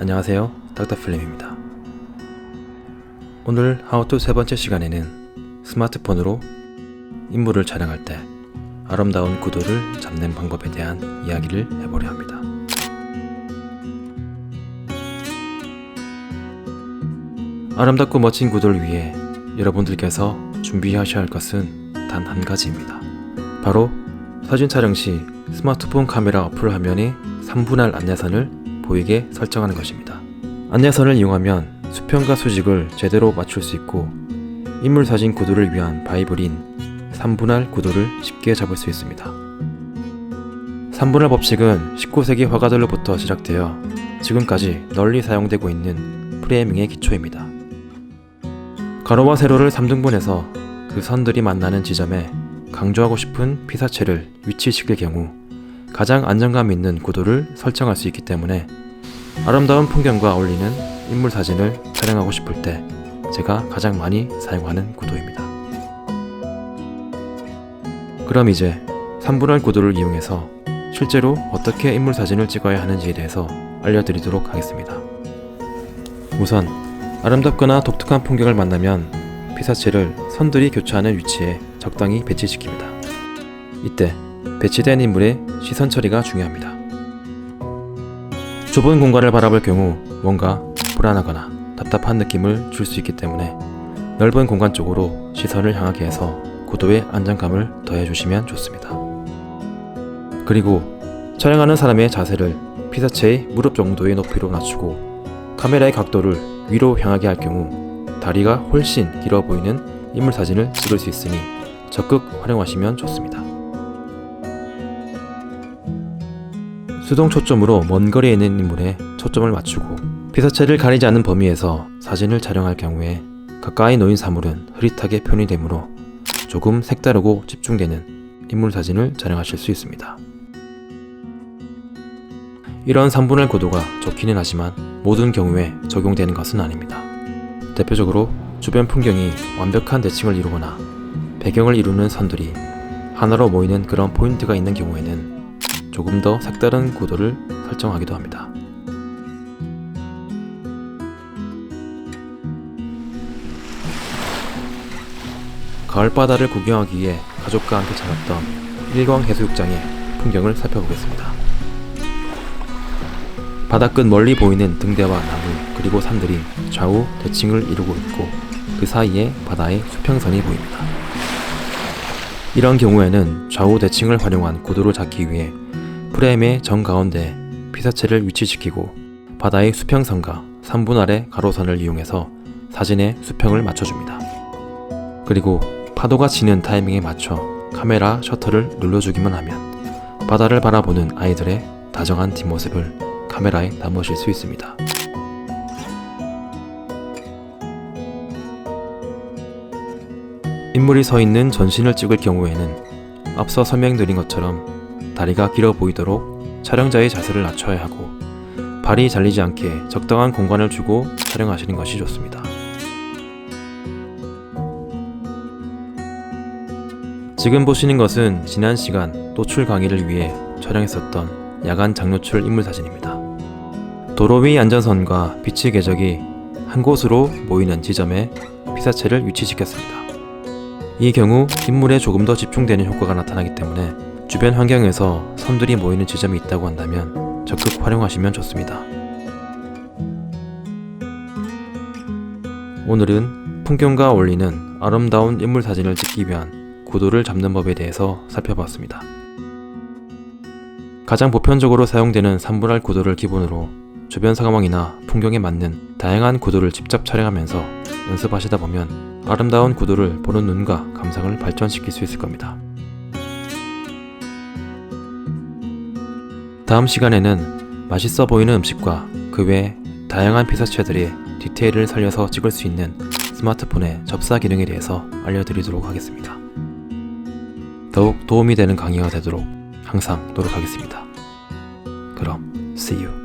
안녕하세요, 닥터필름입니다. 오늘 하우투 세 번째 시간에는 스마트폰으로 인물을 촬영할 때 아름다운 구도를 잡는 방법에 대한 이야기를 해보려 합니다. 아름답고 멋진 구도를 위해 여러분들께서 준비하셔야 할 것은 단 한 가지입니다. 바로 사진 촬영 시 스마트폰 카메라 어플 화면에 3분할 안내선을 보이게 설정하는 것입니다. 안내선을 이용하면 수평과 수직을 제대로 맞출 수 있고 인물 사진 구도를 위한 바이블인 3분할 구도를 쉽게 잡을 수 있습니다. 3분할 법칙은 19세기 화가들로부터 시작되어 지금까지 널리 사용되고 있는 프레이밍의 기초입니다. 가로와 세로를 3등분해서 그 선들이 만나는 지점에 강조하고 싶은 피사체를 위치시킬 경우 가장 안정감 있는 구도를 설정할 수 있기 때문에 아름다운 풍경과 어울리는 인물 사진을 촬영하고 싶을 때 제가 가장 많이 사용하는 구도입니다. 그럼 이제 3분할 구도를 이용해서 실제로 어떻게 인물 사진을 찍어야 하는지에 대해서 알려드리도록 하겠습니다. 우선 아름답거나 독특한 풍경을 만나면 피사체를 선들이 교차하는 위치에 적당히 배치시킵니다. 이때 배치된 인물의 시선 처리가 중요합니다. 좁은 공간을 바라볼 경우 뭔가 불안하거나 답답한 느낌을 줄 수 있기 때문에 넓은 공간 쪽으로 시선을 향하게 해서 구도의 안정감을 더해주시면 좋습니다. 그리고 촬영하는 사람의 자세를 피사체의 무릎 정도의 높이로 낮추고 카메라의 각도를 위로 향하게 할 경우 다리가 훨씬 길어 보이는 인물 사진을 찍을 수 있으니 적극 활용하시면 좋습니다. 수동 초점으로 먼 거리에 있는 인물에 초점을 맞추고 피사체를 가리지 않는 범위에서 사진을 촬영할 경우에 가까이 놓인 사물은 흐릿하게 표현이 되므로 조금 색다르고 집중되는 인물 사진을 촬영하실 수 있습니다. 이런 3분할 구도가 좋기는 하지만 모든 경우에 적용되는 것은 아닙니다. 대표적으로 주변 풍경이 완벽한 대칭을 이루거나 배경을 이루는 선들이 하나로 모이는 그런 포인트가 있는 경우에는 조금 더 색다른 구도를 설정하기도 합니다. 가을바다를 구경하기 위해 가족과 함께 찾았던 일광해수욕장의 풍경을 살펴보겠습니다. 바다 끝 멀리 보이는 등대와 나무 그리고 산들이 좌우 대칭을 이루고 있고 그 사이에 바다의 수평선이 보입니다. 이런 경우에는 좌우 대칭을 활용한 구도를 잡기 위해 프레임의 정가운데 피사체를 위치시키고 바다의 수평선과 3분할의 가로선을 이용해서 사진의 수평을 맞춰줍니다. 그리고 파도가 치는 타이밍에 맞춰 카메라 셔터를 눌러주기만 하면 바다를 바라보는 아이들의 다정한 뒷모습을 카메라에 담으실 수 있습니다. 인물이 서 있는 전신을 찍을 경우에는 앞서 설명드린 것처럼 다리가 길어 보이도록 촬영자의 자세를 낮춰야 하고 발이 잘리지 않게 적당한 공간을 주고 촬영하시는 것이 좋습니다. 지금 보시는 것은 지난 시간 노출 강의를 위해 촬영했었던 야간 장노출 인물 사진입니다. 도로 위 안전선과 빛의 궤적이 한 곳으로 모이는 지점에 피사체를 위치시켰습니다. 이 경우 인물에 조금 더 집중되는 효과가 나타나기 때문에 주변 환경에서 선들이 모이는 지점이 있다고 한다면 적극 활용하시면 좋습니다. 오늘은 풍경과 어울리는 아름다운 인물 사진을 찍기 위한 구도를 잡는 법에 대해서 살펴봤습니다. 가장 보편적으로 사용되는 3분할 구도를 기본으로 주변 상황이나 풍경에 맞는 다양한 구도를 직접 촬영하면서 연습하시다 보면 아름다운 구도를 보는 눈과 감상을 발전시킬 수 있을 겁니다. 다음 시간에는 맛있어 보이는 음식과 그 외 다양한 피사체들의 디테일을 살려서 찍을 수 있는 스마트폰의 접사 기능에 대해서 알려드리도록 하겠습니다. 더욱 도움이 되는 강의가 되도록 항상 노력하겠습니다. 그럼 See you.